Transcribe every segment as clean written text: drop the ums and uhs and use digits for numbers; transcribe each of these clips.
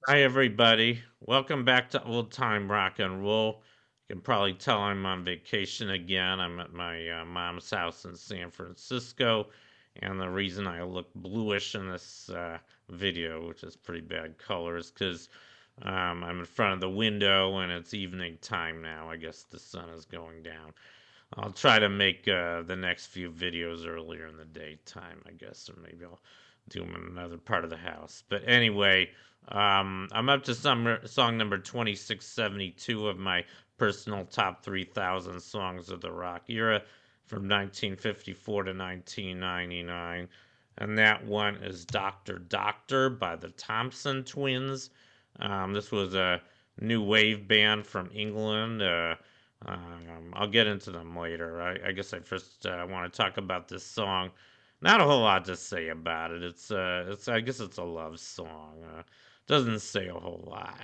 Hi, everybody. Welcome back to Old Time Rock and Roll. You can probably tell I'm on vacation again. I'm at my mom's house in San Francisco, and the reason I look bluish in this video, which is pretty bad color, is because I'm in front of the window and it's evening time now. I guess the sun is going down. I'll try to make the next few videos earlier in the daytime, I guess, or maybe I'll do them in another part of the house. But anyway, I'm up to song number 2672 of my personal top 3,000 songs of the rock era from 1954 to 1999. And that one is Doctor Doctor by the Thompson Twins. This was a new wave band from England. I'll get into them later. I guess I first want to talk about this song. Not a whole lot to say about it. It's. I guess it's a love song. Doesn't say a whole lot.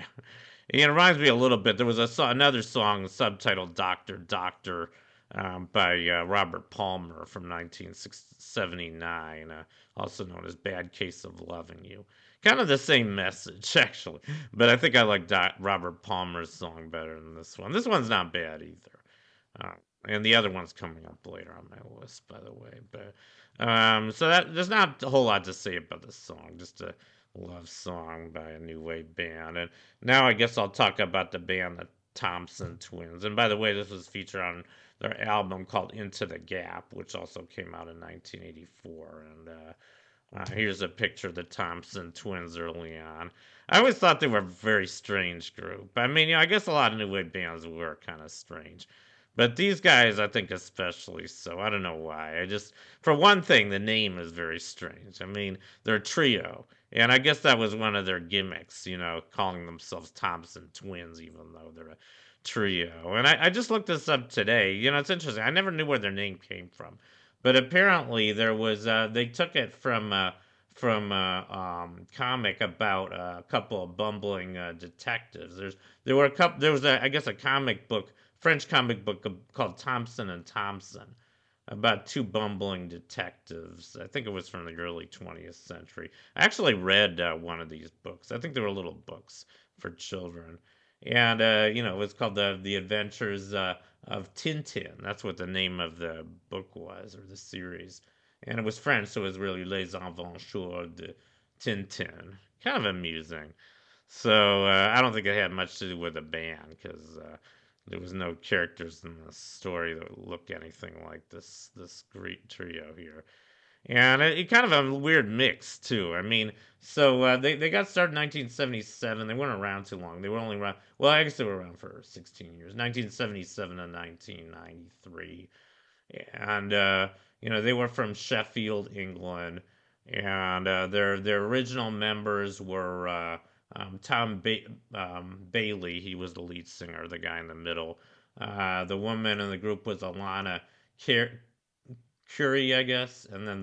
It reminds me a little bit. There was another song subtitled "Doctor Doctor" by Robert Palmer from 1979, also known as "Bad Case of Loving You." Kind of the same message, actually. But I think I like Robert Palmer's song better than this one. This one's not bad either. Uh, and the other one's coming up later on my list, by the way. But so that there's not a whole lot to say about this song. Just a love song by a new wave band. And now I guess I'll talk about the band, the Thompson Twins. And by the way, this was featured on their album called Into the Gap, which also came out in 1984. And here's a picture of the Thompson Twins early on. I always thought they were a very strange group. I mean, I guess a lot of new wave bands were kind of strange. But these guys, I think, especially so. I don't know why. For one thing, the name is very strange. I mean, they're a trio. And I guess that was one of their gimmicks, calling themselves Thompson Twins, even though they're a trio. And I just looked this up today. It's interesting. I never knew where their name came from. But apparently there was they took it from comic about a couple of bumbling detectives. There was I guess a comic book, French comic book called Thompson and Thompson, about two bumbling detectives. I think it was from the early 20th century. I actually read one of these books. I think they were little books for children, and it was called the Adventures of Tintin. That's what the name of the book was, or the series. And it was French, so it was really Les Aventures de Tintin. Kind of amusing. So I don't think it had much to do with the band because there was no characters in the story that look anything like this great trio here. And it kind of a weird mix too. I mean, so they got started in 1977. They weren't around too long. They were only around. Well, I guess they were around for 16 years, 1977 to 1993. And they were from Sheffield, England, and their original members were Bailey. He was the lead singer, the guy in the middle. The woman in the group was Alana Curie, I guess, and then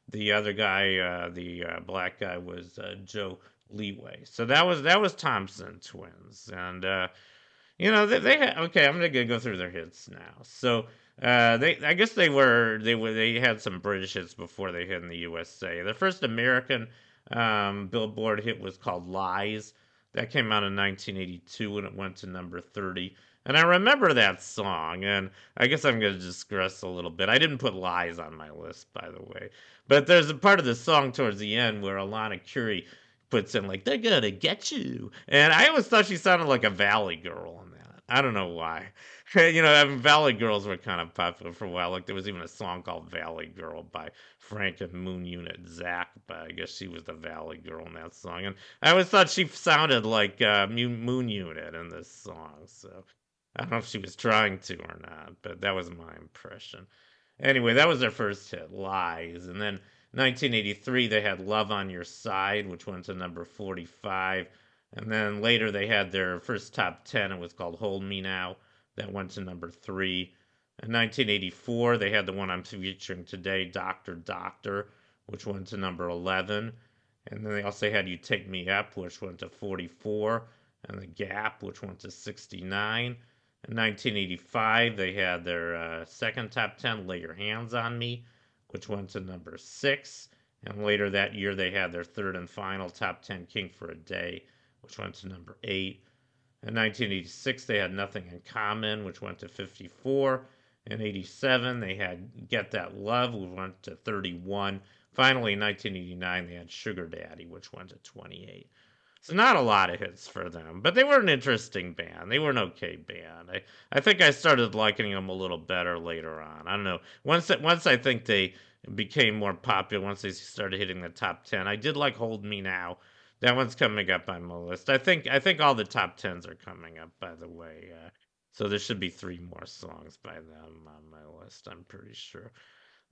the other guy, the black guy, was Joe Leeway. So that was Thompson Twins, and they had, okay. I'm gonna go through their hits now. So they I guess they had some British hits before they hit in the USA. Their first American Billboard hit was called Lies. That came out in 1982 and it went to number 30. And I remember that song, and I guess I'm going to digress a little bit. I didn't put Lies on my list, by the way. But there's a part of the song towards the end where Alana Curie puts in, like, they're going to get you. And I always thought she sounded like a Valley girl in that. I don't know why. Valley Girls were kind of popular for a while. Like, there was even a song called Valley Girl by Frank and Moon Unit Zach, but I guess she was the Valley Girl in that song. And I always thought she sounded like Moon Unit in this song. So I don't know if she was trying to or not, but that was my impression. Anyway, that was their first hit, Lies. And then 1983, they had Love on Your Side, which went to number 45. And then later, they had their first top 10. It was called Hold Me Now. That went to number 3. In 1984, they had the one I'm featuring today, Doctor Doctor, which went to number 11. And then they also had You Take Me Up, which went to 44. And The Gap, which went to 69. In 1985, they had their second top 10, Lay Your Hands on Me, which went to number 6. And later that year, they had their third and final top 10, King for a Day, which went to number 8. In 1986, they had Nothing in Common, which went to 54. In 87, they had Get That Love, which went to 31. Finally, in 1989, they had Sugar Daddy, which went to 28. So not a lot of hits for them, but they were an interesting band. They were an okay band. I think I started liking them a little better later on. I don't know. Once I think they became more popular, once they started hitting the top 10, I did like Hold Me Now. That one's coming up on my list. I think all the top tens are coming up. By the way, so there should be 3 more songs by them on my list. I'm pretty sure.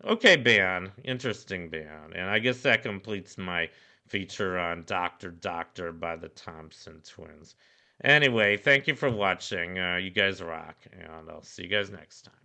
Okay, band. Interesting band. And I guess that completes my feature on Doctor Doctor by the Thompson Twins. Anyway, thank you for watching. You guys rock, and I'll see you guys next time.